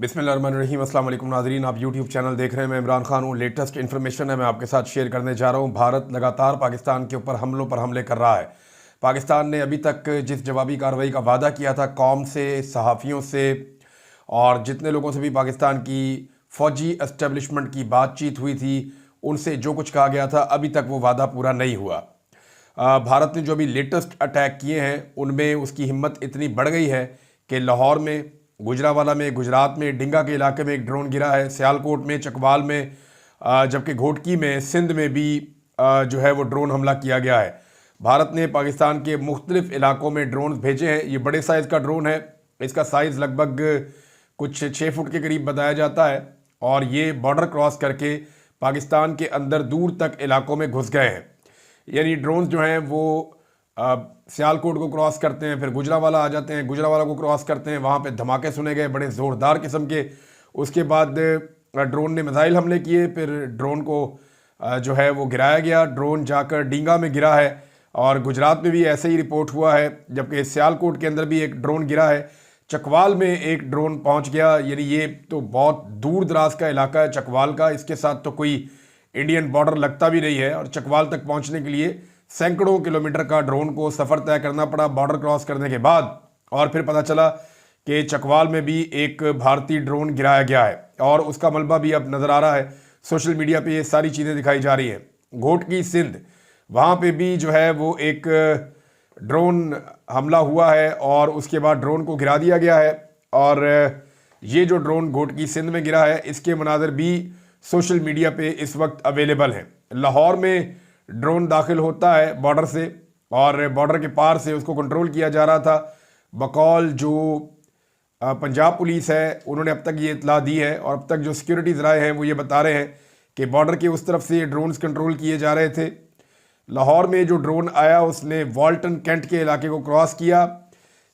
बिस्मिल्लाहिर्रहमानिर्रहीम। अस्सलाम वालेकुम नाज़रीन, आप यूट्यूब चैनल देख रहे हैं। मैं इमरान खान हूँ। लेटेस्ट इन्फॉर्मेशन है मैं आपके साथ शेयर करने जा रहा हूँ। भारत लगातार पाकिस्तान के ऊपर हमलों पर हमले कर रहा है। पाकिस्तान ने अभी तक जिस जवाबी कार्रवाई का वादा किया था कौम से, सहाफ़ियों से और जितने लोगों से भी पाकिस्तान की फ़ौजी एस्टेब्लिशमेंट की बातचीत हुई थी, उनसे जो कुछ कहा गया था अभी तक वो वादा पूरा नहीं हुआ। भारत ने जो अभी लेटेस्ट अटैक किए हैं उनमें उसकी हिम्मत इतनी बढ़ गई है कि लाहौर में, गुजरावाला में, गुजरात में डिंगा के इलाके में एक ड्रोन गिरा है, सियालकोट में, चकवाल में, जबकि घोटकी में, सिंध में भी जो है वो ड्रोन हमला किया गया है। भारत ने पाकिस्तान के मुख्तलिफ इलाकों में ड्रोन भेजे हैं। ये बड़े साइज़ का ड्रोन है, इसका साइज़ लगभग कुछ 6 फुट के करीब बताया जाता है और ये बॉर्डर क्रॉस करके पाकिस्तान के अंदर दूर तक इलाकों में घुस गए हैं। यानी ड्रोन जो हैं वो सियालकोट को क्रॉस करते हैं, फिर गुजरावाला आ जाते हैं, गुजरावाला को क्रॉस करते हैं, वहाँ पे धमाके सुने गए बड़े ज़ोरदार किस्म के। उसके बाद ड्रोन ने मिसाइल हमले किए, फिर ड्रोन को जो है वो गिराया गया। ड्रोन जाकर डींगा में गिरा है और गुजरात में भी ऐसे ही रिपोर्ट हुआ है, जबकि सियालकोट के अंदर भी एक ड्रोन गिरा है। चकवाल में एक ड्रोन पहुंच गया। यानी ये तो बहुत दूर दराज का इलाका है चकवाल का, इसके साथ तो कोई इंडियन बॉर्डर लगता भी नहीं है और चकवाल तक पहुंचने के लिए सैकड़ों किलोमीटर का ड्रोन को सफ़र तय करना पड़ा बॉर्डर क्रॉस करने के बाद। और फिर पता चला कि चकवाल में भी एक भारतीय ड्रोन गिराया गया है और उसका मलबा भी अब नज़र आ रहा है। सोशल मीडिया पे ये सारी चीज़ें दिखाई जा रही हैं। घोटकी सिंध, वहाँ पे भी जो है वो एक ड्रोन हमला हुआ है और उसके बाद ड्रोन को गिरा दिया गया है। और ये जो ड्रोन घोटकी सिंध में गिरा है इसके मनाज़र भी सोशल मीडिया पे इस वक्त अवेलेबल हैं। लाहौर में ड्रोन दाखिल होता है बॉर्डर से और बॉर्डर के पार से उसको कंट्रोल किया जा रहा था। बकौल जो पंजाब पुलिस है उन्होंने अब तक ये इतला दी है और अब तक जो सिक्योरिटी ज़राए हैं वो ये बता रहे हैं कि बॉर्डर के उस तरफ से ये ड्रोन्स कंट्रोल किए जा रहे थे। लाहौर में जो ड्रोन आया उसने वॉल्टन कैंट के इलाके को क्रॉस किया।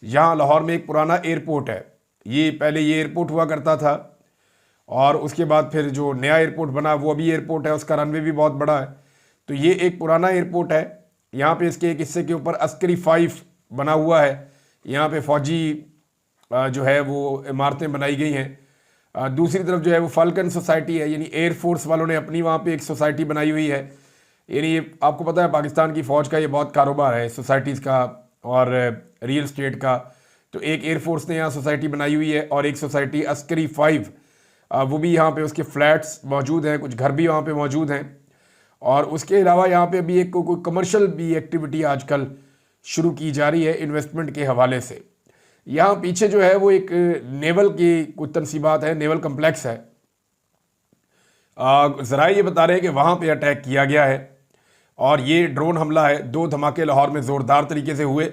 यहाँ लाहौर में एक पुराना एयरपोर्ट है, ये पहले ये एयरपोर्ट हुआ करता था और उसके बाद फिर जो नया एयरपोर्ट बना वो अभी एयरपोर्ट है, उसका रनवे भी बहुत बड़ा है। तो ये एक पुराना एयरपोर्ट है। यहाँ पे इसके एक हिस्से के ऊपर अस्करी 5 बना हुआ है। यहाँ पे फौजी जो है वो इमारतें बनाई गई हैं। दूसरी तरफ जो है वो फाल्कन सोसाइटी है, यानी एयरफोर्स वालों ने अपनी वहाँ पे एक सोसाइटी बनाई हुई है। यानी आपको पता है पाकिस्तान की फ़ौज का ये बहुत कारोबार है सोसाइटीज़ का और रियल स्टेट का। तो एक एयरफोर्स ने यहाँ सोसाइटी बनाई हुई है और एक सोसाइटी अस्करी 5 वो भी यहाँ पे उसके फ्लैट्स मौजूद हैं, कुछ घर भी वहाँ पे मौजूद हैं। और उसके अलावा यहाँ पे अभी एक कोई कमर्शियल भी एक्टिविटी आजकल शुरू की जा रही है इन्वेस्टमेंट के हवाले से। यहाँ पीछे जो है वो एक नेवल की कुछ तनसीबात है, नेवल कम्प्लेक्स है। ज़राए ये बता रहे हैं कि वहाँ पे अटैक किया गया है और ये ड्रोन हमला है। 2 धमाके लाहौर में ज़ोरदार तरीके से हुए,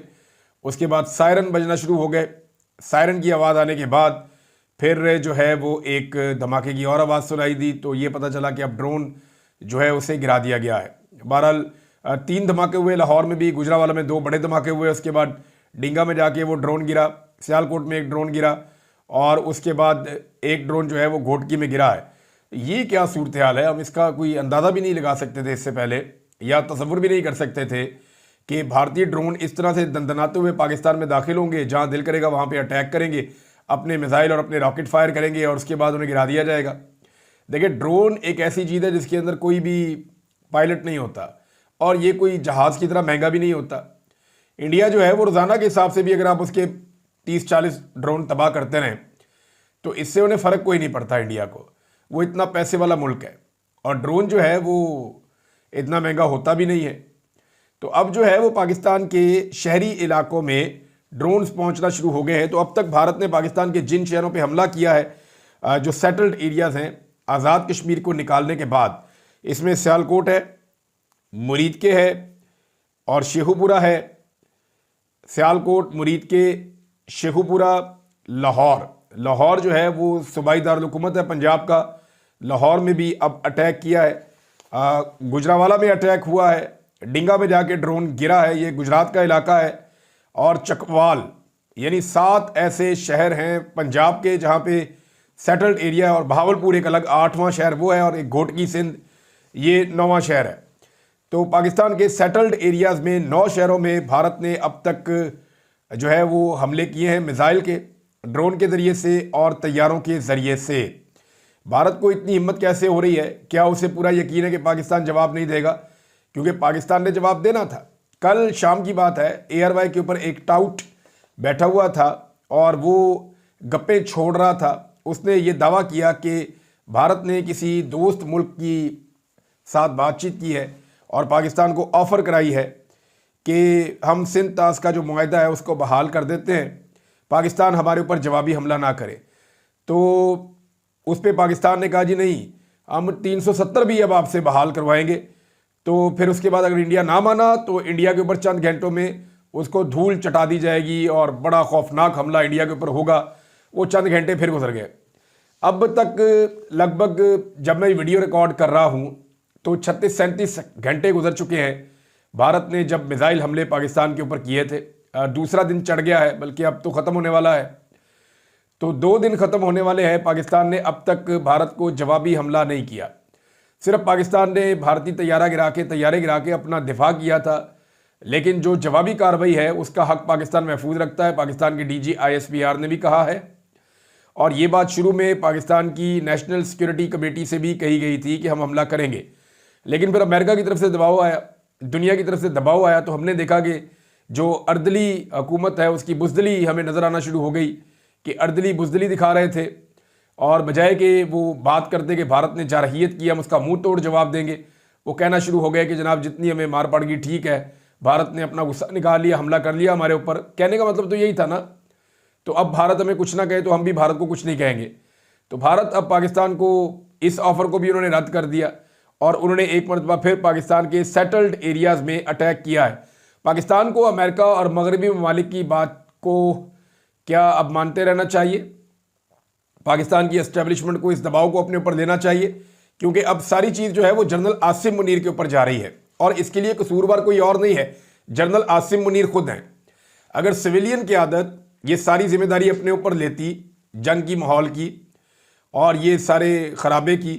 उसके बाद सायरन बजना शुरू हो गए। सायरन की आवाज़ आने के बाद फिर जो है वो एक धमाके की और आवाज़ सुनाई दी, तो ये पता चला कि अब ड्रोन जो है उसे गिरा दिया गया है। बहरहाल 3 धमाके हुए लाहौर में भी, गुजरावाला में 2 बड़े धमाके हुए, उसके बाद डिंगा में जाके वो ड्रोन गिरा, सियालकोट में एक ड्रोन गिरा और उसके बाद एक ड्रोन जो है वो घोटकी में गिरा है। ये क्या सूरत हाल है, हम इसका कोई अंदाज़ा भी नहीं लगा सकते थे इससे पहले, या तसव्वुर भी नहीं कर सकते थे कि भारतीय ड्रोन इस तरह से दंदनाते हुए पाकिस्तान में दाखिल होंगे, जहाँ दिल करेगा वहाँ पर अटैक करेंगे, अपने मिसाइल और अपने रॉकेट फायर करेंगे और उसके बाद उन्हें गिरा दिया जाएगा। देखिए, ड्रोन एक ऐसी चीज़ है जिसके अंदर कोई भी पायलट नहीं होता और ये कोई जहाज़ की तरह महंगा भी नहीं होता। इंडिया जो है वो रोज़ाना के हिसाब से भी अगर आप उसके 30-40 ड्रोन तबाह करते रहें तो इससे उन्हें फ़र्क कोई नहीं पड़ता इंडिया को। वो इतना पैसे वाला मुल्क है और ड्रोन जो है वो इतना महंगा होता भी नहीं है। तो अब जो है वो पाकिस्तान के शहरी इलाकों में ड्रोन्स पहुंचना शुरू हो गए हैं। तो अब तक भारत ने पाकिस्तान के जिन शहरों पे हमला किया है जो सेटल्ड एरियाज़ हैं आज़ाद कश्मीर को निकालने के बाद, इसमें सियालकोट है, मुरीद के है और शेखुपुरा है। सियालकोट, मुरीद के, शेखुपुरा, लाहौर जो है वो सूबाई दारुल-हुकूमत है पंजाब का। लाहौर में भी अब अटैक किया है। गुजरावाला में अटैक हुआ है, डिंगा में जाके ड्रोन गिरा है, ये गुजरात का इलाका है। और चकवाल, यानी 7 ऐसे शहर हैं पंजाब के जहाँ पे सेटल्ड एरिया है और बहावलपुर एक अलग 8वां शहर वो है और एक घोटकी सिंध ये 9वां शहर है। तो पाकिस्तान के सेटल्ड एरियाज़ में 9 शहरों में भारत ने अब तक जो है वो हमले किए हैं मिसाइल के। ड्रोन के ज़रिए से और तैयारों के ज़रिए से। भारत को इतनी हिम्मत कैसे हो रही है? क्या उसे पूरा यकीन है कि पाकिस्तान जवाब नहीं देगा? क्योंकि पाकिस्तान ने जवाब देना था। कल शाम की बात है, एयरवाई के ऊपर एक टाउट बैठा हुआ था और वो गप्पे छोड़ रहा था। उसने ये दावा किया कि भारत ने किसी दोस्त मुल्क की साथ बातचीत की है और पाकिस्तान को ऑफ़र कराई है कि हम सिंध तास का जो मुआहदा है उसको बहाल कर देते हैं, पाकिस्तान हमारे ऊपर जवाबी हमला ना करे। तो उस पर पाकिस्तान ने कहा जी नहीं, हम 370 भी अब आपसे बहाल करवाएंगे। तो फिर उसके बाद अगर इंडिया ना माना तो इंडिया के ऊपर चंद घंटों में उसको धूल चटा दी जाएगी और बड़ा खौफनाक हमला इंडिया के ऊपर होगा। वो चंद घंटे फिर गुजर गए। अब तक लगभग जब मैं वीडियो रिकॉर्ड कर रहा हूँ तो 36-37 घंटे गुजर चुके हैं भारत ने जब मिसाइल हमले पाकिस्तान के ऊपर किए थे। दूसरा दिन चढ़ गया है, बल्कि अब तो ख़त्म होने वाला है। तो 2 दिन ख़त्म होने वाले हैं। पाकिस्तान ने अब तक भारत को जवाबी हमला नहीं किया। सिर्फ पाकिस्तान ने भारतीय तैयारे गिरा के अपना दिफा किया था, लेकिन जो जवाबी कार्रवाई है उसका हक पाकिस्तान महफूज रखता है। पाकिस्तान के DG ISPR ने भी कहा है और ये बात शुरू में पाकिस्तान की नेशनल सिक्योरिटी कमेटी से भी कही गई थी कि हम हमला करेंगे। लेकिन फिर अमेरिका की तरफ से दबाव आया, दुनिया की तरफ से दबाव आया, तो हमने देखा कि जो अर्दली हुकूमत है उसकी बुज़दिली हमें नज़र आना शुरू हो गई कि अर्दली बुज़दिली दिखा रहे थे और बजाय कि वो बात करते कि भारत ने जारहियत की, हम उसका मुंह तोड़ जवाब देंगे, वो कहना शुरू हो गया कि जनाब जितनी हमें मार पड़ गई ठीक है, भारत ने अपना गुस्सा निकाल लिया, हमला कर लिया हमारे ऊपर। कहने का मतलब तो यही था ना। तो अब भारत हमें कुछ ना कहे तो हम भी भारत को कुछ नहीं कहेंगे। तो भारत अब पाकिस्तान को इस ऑफ़र को भी उन्होंने रद्द कर दिया और उन्होंने एक मरतबा फिर पाकिस्तान के सेटल्ड एरियाज़ में अटैक किया है। पाकिस्तान को अमेरिका और मगरबी ममालिक की बात को क्या अब मानते रहना चाहिए? पाकिस्तान की एस्टेब्लिशमेंट को इस दबाव को अपने ऊपर लेना चाहिए, क्योंकि अब सारी चीज़ जो है वो जनरल आसिम मुनीर के ऊपर जा रही है और इसके लिए कसूरवार कोई और नहीं है, जनरल आसिम मुनीर खुद हैं। अगर सिविलियन की आदत ये सारी जिम्मेदारी अपने ऊपर लेती जंग की माहौल की और ये सारे खराबे की,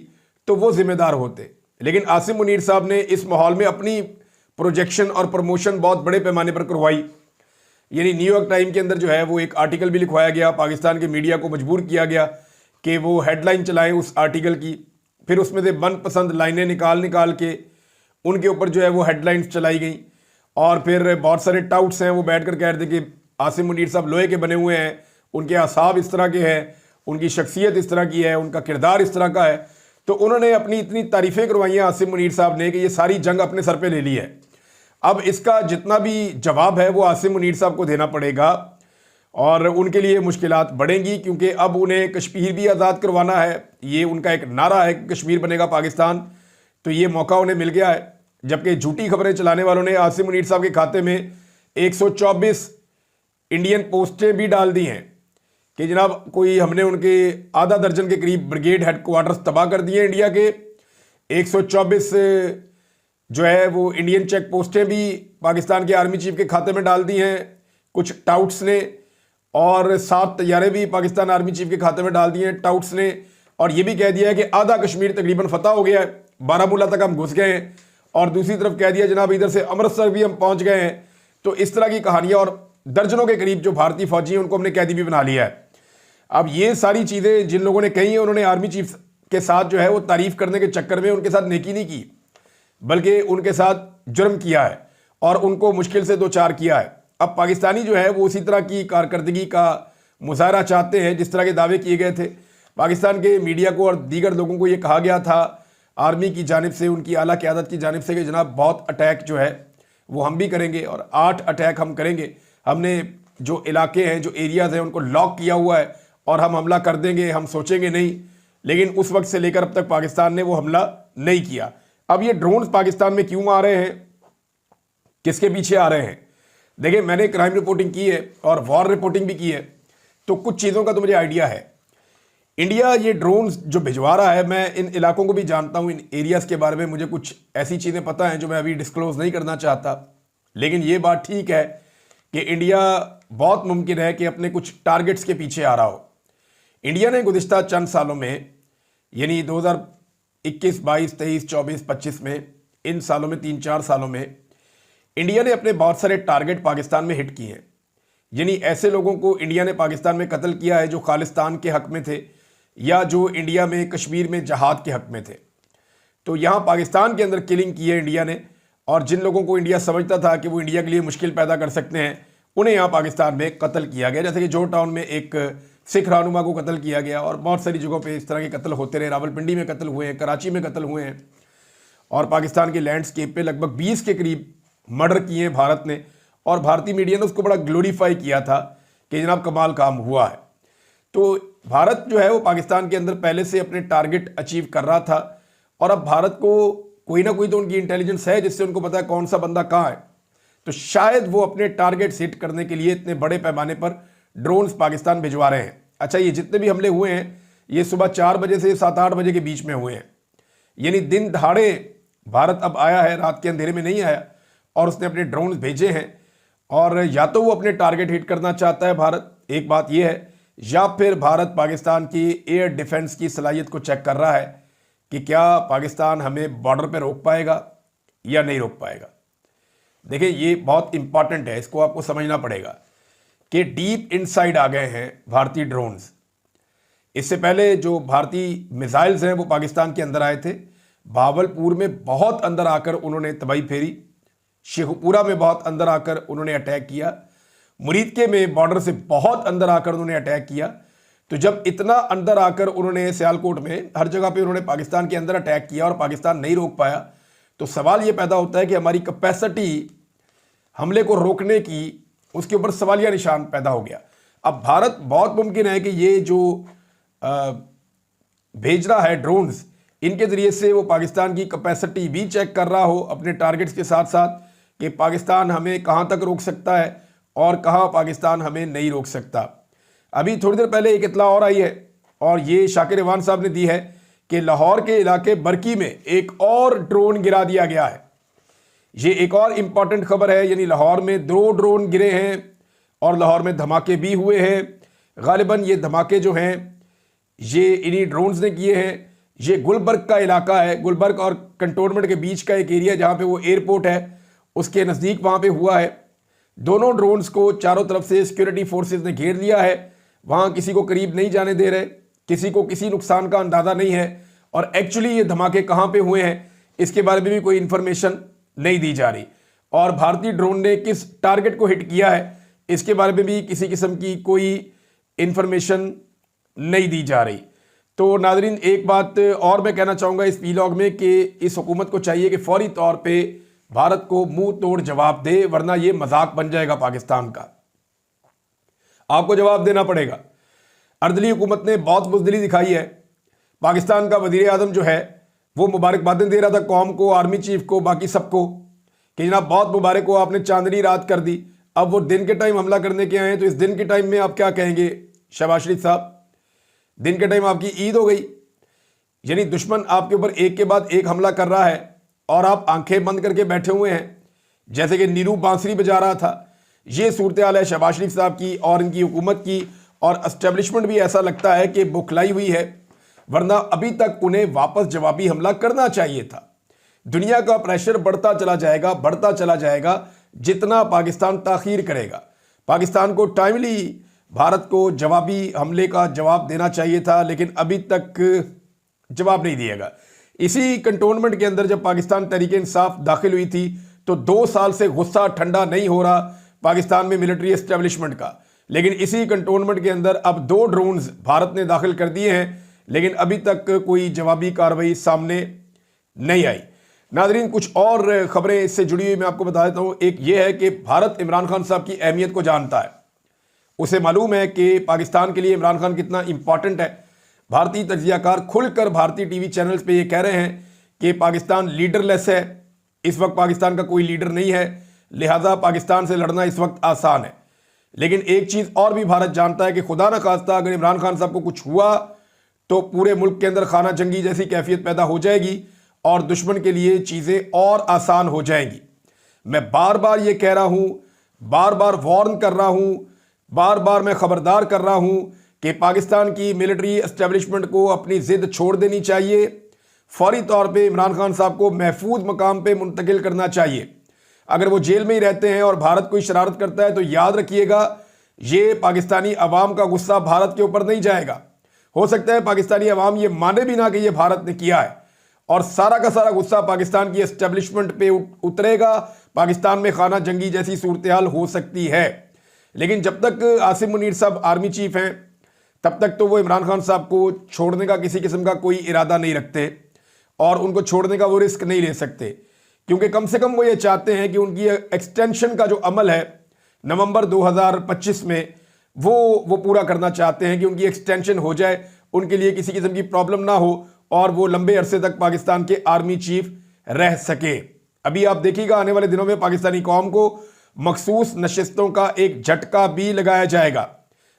तो वो जिम्मेदार होते। लेकिन आसिम मुनीर साहब ने इस माहौल में अपनी प्रोजेक्शन और प्रमोशन बहुत बड़े पैमाने पर करवाई। यानी न्यूयॉर्क टाइम के अंदर जो है वो एक आर्टिकल भी लिखवाया गया, पाकिस्तान के मीडिया को मजबूर किया गया कि वो हेडलाइन चलाएं उस आर्टिकल की। फिर उसमें से मनपसंद लाइनें निकाल के उनके ऊपर जो है वो हेडलाइंस चलाई गई और फिर बहुत सारे टाउट्स हैं वो बैठ कर कह रहे थे कि आसिम मुनीर साहब लोहे के बने हुए हैं, उनके असाब इस तरह के हैं, उनकी शख्सियत इस तरह की है, उनका किरदार इस तरह का है। तो उन्होंने अपनी इतनी तारीफ़ें करवाई हैं आसिम मुनीर साहब ने कि ये सारी जंग अपने सर पे ले ली है। अब इसका जितना भी जवाब है वो आसिम मुनीर साहब को देना पड़ेगा और उनके लिए मुश्किलात बढ़ेंगी, क्योंकि अब उन्हें कश्मीर भी आज़ाद करवाना है। ये उनका एक नारा है कि कश्मीर बनेगा पाकिस्तान, तो ये मौका उन्हें मिल गया है। जबकि झूठी खबरें चलाने वालों ने आसिम मुनीर साहब के खाते में 124 इंडियन पोस्टें भी डाल दी हैं कि जनाब कोई हमने उनके आधा दर्जन के करीब ब्रिगेड हेडक्वार्टर्स तबाह कर दिए इंडिया के। 124 जो है वो इंडियन चेक पोस्टें भी पाकिस्तान के आर्मी चीफ के खाते में डाल दी हैं कुछ टाउट्स ने, और 7 तैयारे भी पाकिस्तान आर्मी चीफ के खाते में डाल दिए हैं टाउट्स ने। और ये भी कह दिया है कि आधा कश्मीर तकरीबन फतह हो गया है, बारामूला तक हम घुस गए हैं, और दूसरी तरफ कह दिया जनाब इधर से अमृतसर भी हम पहुंच गए हैं। तो इस तरह की कहानियां, और दर्जनों के करीब जो भारतीय फौजी हैं उनको हमने कैदी भी बना लिया है। अब ये सारी चीज़ें जिन लोगों ने कही हैं उन्होंने आर्मी चीफ के साथ जो है वो तारीफ करने के चक्कर में उनके साथ नेकी नहीं की, बल्कि उनके साथ जुर्म किया है और उनको मुश्किल से दो चार किया है। अब पाकिस्तानी जो है वो उसी तरह की कारकर्दगी का मुजाहरा चाहते हैं जिस तरह के दावे किए गए थे। पाकिस्तान के मीडिया को और दीगर लोगों को ये कहा गया था आर्मी की जानिब से, उनकी आला क़यादत की जानिब से, कि जनाब बहुत अटैक जो है वो हम भी करेंगे और 8 अटैक हम करेंगे। हमने जो इलाके हैं, जो एरियाज़ हैं, उनको लॉक किया हुआ है और हम हमला कर देंगे, हम सोचेंगे नहीं। लेकिन उस वक्त से लेकर अब तक पाकिस्तान ने वो हमला नहीं किया। अब ये ड्रोन्स पाकिस्तान में क्यों आ रहे हैं, किसके पीछे आ रहे हैं? देखिए, मैंने क्राइम रिपोर्टिंग की है और वॉर रिपोर्टिंग भी की है, तो कुछ चीज़ों का तो मुझे आइडिया है। इंडिया ये ड्रोन्स जो भिजवा रहा है, मैं इन इलाकों को भी जानता हूँ, इन एरियाज़ के बारे में मुझे कुछ ऐसी चीज़ें पता हैं जो मैं अभी डिस्क्लोज़ नहीं करना चाहता। लेकिन ये बात ठीक है कि इंडिया बहुत मुमकिन है कि अपने कुछ टारगेट्स के पीछे आ रहा हो। इंडिया ने गुज़िश्ता चंद सालों में, यानी 2021, 22, 23, 24, 25 में, इन सालों में 3-4 सालों में इंडिया ने अपने बहुत सारे टारगेट पाकिस्तान में हिट किए हैं। यानी ऐसे लोगों को इंडिया ने पाकिस्तान में कत्ल किया है जो खालिस्तान के हक में थे या जो इंडिया में कश्मीर में जहाद के हक में थे। तो यहाँ पाकिस्तान के अंदर किलिंग की है इंडिया ने, और जिन लोगों को इंडिया समझता था कि वो इंडिया के लिए मुश्किल पैदा कर सकते हैं, उन्हें यहाँ पाकिस्तान में कत्ल किया गया। जैसे कि जोर टाउन में एक सिख रहनुमा को कत्ल किया गया, और बहुत सारी जगहों पे इस तरह के कत्ल होते रहे। रावलपिंडी में कत्ल हुए हैं, कराची में कत्ल हुए हैं, और पाकिस्तान के लैंडस्केप पे लगभग 20 के करीब मर्डर किए हैं भारत ने, और भारतीय मीडिया ने उसको बड़ा ग्लोरीफाई किया था कि जनाब कमाल काम हुआ है। तो भारत जो है वो पाकिस्तान के अंदर पहले से अपने टारगेट अचीव कर रहा था, और अब भारत को कोई ना कोई तो उनकी इंटेलिजेंस है जिससे उनको पता है कौन सा बंदा कहाँ है। तो शायद वो अपने टारगेट हिट करने के लिए इतने बड़े पैमाने पर ड्रोन्स पाकिस्तान भिजवा रहे हैं। अच्छा, ये जितने भी हमले हुए हैं ये सुबह 4 बजे से 7-8 बजे के बीच में हुए हैं, यानी दिन दहाड़े भारत अब आया है, रात के अंधेरे में नहीं आया, और उसने अपने ड्रोन्स भेजे हैं। और या तो वो अपने टारगेट हिट करना चाहता है भारत, एक बात ये है, या फिर भारत पाकिस्तान की एयर डिफेंस की सलाहियत को चेक कर रहा है कि क्या पाकिस्तान हमें बॉर्डर पर रोक पाएगा या नहीं रोक पाएगा। देखिए, ये बहुत इंपॉर्टेंट है, इसको आपको समझना पड़ेगा कि डीप इनसाइड आ गए हैं भारतीय ड्रोन्स। इससे पहले जो भारतीय मिसाइल्स हैं वो पाकिस्तान के अंदर आए थे, भावलपुर में बहुत अंदर आकर उन्होंने तबाही फेरी, शेखपुरा में बहुत अंदर आकर उन्होंने अटैक किया, मुरीदके में बॉर्डर से बहुत अंदर आकर उन्होंने अटैक किया। तो जब इतना अंदर आकर उन्होंने सियालकोट में हर जगह पे उन्होंने पाकिस्तान के अंदर अटैक किया और पाकिस्तान नहीं रोक पाया, तो सवाल ये पैदा होता है कि हमारी कैपेसिटी हमले को रोकने की, उसके ऊपर सवालिया निशान पैदा हो गया। अब भारत बहुत मुमकिन है कि ये जो भेज रहा है ड्रोन्स, इनके जरिए से वो पाकिस्तान की कैपेसिटी भी चेक कर रहा हो अपने टारगेट्स के साथ साथ, कि पाकिस्तान हमें कहाँ तक रोक सकता है और कहाँ पाकिस्तान हमें नहीं रोक सकता। अभी थोड़ी देर पहले एक इत्तला और आई है, और ये शाकिर इवान साहब ने दी है कि लाहौर के इलाके बरकी में एक और ड्रोन गिरा दिया गया है। ये एक और इम्पॉर्टेंट खबर है, यानी लाहौर में 2 ड्रोन गिरे हैं और लाहौर में धमाके भी हुए हैं। गालिबन ये धमाके जो हैं ये इन्हीं ड्रोन्स ने किए हैं। ये गुलबर्ग का इलाका है, गुलबर्ग और कंटोनमेंट के बीच का एक एरिया जहाँ पे वो एयरपोर्ट है, उसके नज़दीक वहाँ पे हुआ है। दोनों ड्रोन्स को चारों तरफ से सिक्योरिटी फोर्सेस ने घेर लिया है, वहाँ किसी को करीब नहीं जाने दे रहे, किसी को किसी नुकसान का अंदाज़ा नहीं है, और एक्चुअली ये धमाके कहाँ पे हुए हैं इसके बारे में भी कोई इन्फॉर्मेशन नहीं दी जा रही, और भारतीय ड्रोन ने किस टारगेट को हिट किया है इसके बारे में भी किसी किस्म की कोई इन्फॉर्मेशन नहीं दी जा रही। तो नाज़रीन, एक बात और मैं कहना चाहूँगा इस वीलॉग में कि इस हुकूमत को चाहिए कि फौरी तौर पे भारत को मुंह तोड़ जवाब दे, वरना ये मजाक बन जाएगा पाकिस्तान का। आपको जवाब देना पड़ेगा। अर्दली हुकूमत ने बहुत बुज़दिली दिखाई है। पाकिस्तान का वज़ीर आज़म जो है वो मुबारकबादें दे रहा था कौम को, आर्मी चीफ को, बाकी सबको, कि जनाब बहुत मुबारक हो, आपने चांदनी रात कर दी। अब वो दिन के टाइम हमला करने के आए हैं, तो इस दिन के टाइम में आप क्या कहेंगे शहबाज शरीफ साहब? दिन के टाइम आपकी ईद हो गई, यानी दुश्मन आपके ऊपर एक के बाद एक हमला कर रहा है और आप आंखें बंद करके बैठे हुए हैं, जैसे कि नीरू बांसुरी बजा रहा था। ये सूरत हाल है शहबाज शरीफ साहब की और इनकी हुकूमत की, और एस्टेब्लिशमेंट भी ऐसा लगता है कि बुखलाई हुई है, वरना अभी तक उन्हें वापस जवाबी हमला करना चाहिए था। दुनिया का प्रेशर बढ़ता चला जाएगा जितना पाकिस्तान ताखीर करेगा। पाकिस्तान को टाइमली भारत को जवाबी हमले का जवाब देना चाहिए था, लेकिन अभी तक जवाब नहीं दिएगा। इसी कंटोनमेंट के अंदर जब पाकिस्तान तहरीके इंसाफ दाखिल हुई थी तो 2 साल से गुस्सा ठंडा नहीं हो रहा पाकिस्तान में मिलिट्री एस्टेब्लिशमेंट का, लेकिन इसी कंटोनमेंट के अंदर अब 2 ड्रोन्स भारत ने दाखिल कर दिए हैं, लेकिन अभी तक कोई जवाबी कार्रवाई सामने नहीं आई। नाज़रीन, कुछ और खबरें इससे जुड़ी हुई मैं आपको बता देता हूँ। एक ये है कि भारत इमरान खान साहब की अहमियत को जानता है, उसे मालूम है कि पाकिस्तान के लिए इमरान खान कितना इंपॉर्टेंट है। भारतीय तज्जियाकार खुलकर भारतीय टीवी चैनल्स पे ये कह रहे हैं कि पाकिस्तान लीडरलेस है, इस वक्त पाकिस्तान का कोई लीडर नहीं है, लिहाजा पाकिस्तान से लड़ना इस वक्त आसान है। लेकिन एक चीज़ और भी भारत जानता है कि खुदा न खास्ता अगर इमरान खान साहब को कुछ हुआ तो पूरे मुल्क के अंदर खाना जंगी जैसी कैफियत पैदा हो जाएगी और दुश्मन के लिए चीज़ें और आसान हो जाएंगी। मैं बार बार ये कह रहा हूँ, बार बार वार्न कर रहा हूँ, बार बार मैं खबरदार कर रहा हूँ कि पाकिस्तान की मिलिट्री एस्टेब्लिशमेंट को अपनी जिद छोड़ देनी चाहिए। फौरी तौर पे इमरान खान साहब को महफूज मकाम पे मुंतकिल करना चाहिए। अगर वो जेल में ही रहते हैं और भारत कोई शरारत करता है तो याद रखिएगा ये पाकिस्तानी अवाम का गुस्सा भारत के ऊपर नहीं जाएगा। हो सकता है पाकिस्तानी अवाम ये माने भी ना कि ये भारत ने किया है, और सारा का सारा गुस्सा पाकिस्तान की एस्टेब्लिशमेंट पे उतरेगा। पाकिस्तान में खाना जंगी जैसी सूरत हाल हो सकती है। लेकिन जब तक आसिम मुनीर साहब आर्मी चीफ हैं, तब तक तो वो इमरान खान साहब को छोड़ने का किसी किस्म का कोई इरादा नहीं रखते, और उनको छोड़ने का वो रिस्क नहीं ले सकते, क्योंकि कम से कम वो ये चाहते हैं कि उनकी एक्सटेंशन का जो अमल है नवंबर 2025 में वो पूरा करना चाहते हैं, कि उनकी एक्सटेंशन हो जाए, उनके लिए किसी किस्म की प्रॉब्लम ना हो और वो लंबे अरसे तक पाकिस्तान के आर्मी चीफ रह सके। अभी आप देखिएगा आने वाले दिनों में पाकिस्तानी कौम को मखसूस नशिस्तों का एक झटका भी लगाया जाएगा।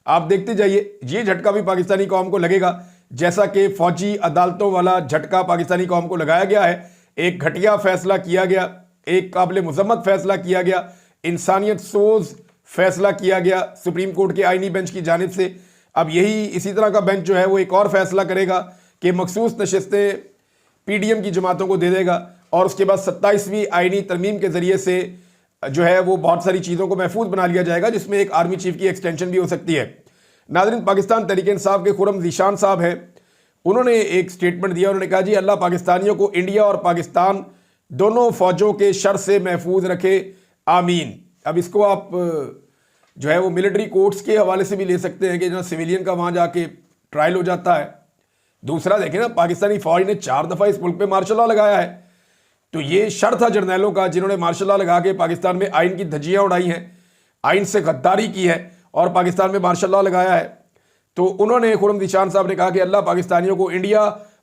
आप देखते जाइए, ये झटका भी पाकिस्तानी कौम को लगेगा, जैसा कि फौजी अदालतों वाला झटका पाकिस्तानी कौम को लगाया गया है। एक घटिया फैसला किया गया, एक काबिल मुजम्मत फैसला किया गया, इंसानियत सोज फैसला किया गया सुप्रीम कोर्ट के आईनी बेंच की जानिब से। अब यही इसी तरह का बेंच जो है वो एक और फैसला करेगा कि मखसूस नशिस्तें पीडीएम की जमातों को दे देगा, और उसके बाद 27वीं आईनी तरमीम के जरिए से जो है वो बहुत सारी चीज़ों को महफूज बना लिया जाएगा, जिसमें एक आर्मी चीफ की एक्सटेंशन भी हो सकती है। नाज़रीन, पाकिस्तान तहरीक इंसाफ के खुर्रम ज़ीशान साहब हैं, उन्होंने एक स्टेटमेंट दिया। उन्होंने कहा, जी अल्लाह पाकिस्तानियों को इंडिया और पाकिस्तान दोनों फौजों के शर से महफूज रखे, आमीन। अब इसको आप जो है वो मिलिट्री कोर्ट्स के हवाले से भी ले सकते हैं कि जहाँ सिविलियन का वहाँ जाके ट्रायल हो जाता है। दूसरा देखें ना, पाकिस्तानी फौज ने 4 दफ़ा इस मुल्क पे मार्शल लॉ लगाया है, तो ये शर था जर्नैलों का जिन्होंने मार्शल लॉ लगा के पाकिस्तान में आइन की धज्जियाँ उड़ाई हैं, आइन से गद्दारी की है और पाकिस्तान में मार्शल लॉ लगाया है। तो उन्होंने, खुर्रम ज़ीशान साहब ने कहा कि अल्लाह पाकिस्तानियों को इंडिया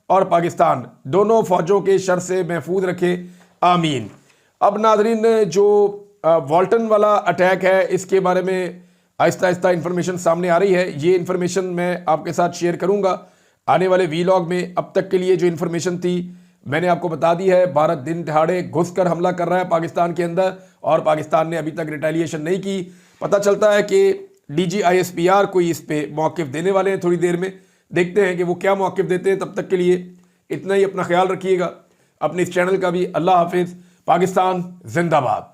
और पाकिस्तान दोनों फौजों के शर से महफूज रखे, आमीन। अब नाज़रीन, जो वॉल्टन वाला अटैक है, इसके बारे में आहिस्ता आहिस्ता इन्फॉर्मेशन सामने आ रही है। ये इन्फॉर्मेशन मैं आपके साथ शेयर करूंगा आने वाले वीलॉग में। अब तक के लिए जो इन्फॉर्मेशन थी मैंने आपको बता दी है। भारत दिन दहाड़े घुसकर हमला कर रहा है पाकिस्तान के अंदर, और पाकिस्तान ने अभी तक रिटेलिएशन नहीं की। पता चलता है कि DGISPR कोई इस पे मौक़िफ़ देने वाले हैं थोड़ी देर में। देखते हैं कि वो क्या मौक़िफ़ देते हैं। तब तक के लिए इतना ही, अपना ख्याल रखिएगा, अपने इस चैनल का भी। अल्लाह हाफिज़। पाकिस्तान जिंदाबाद।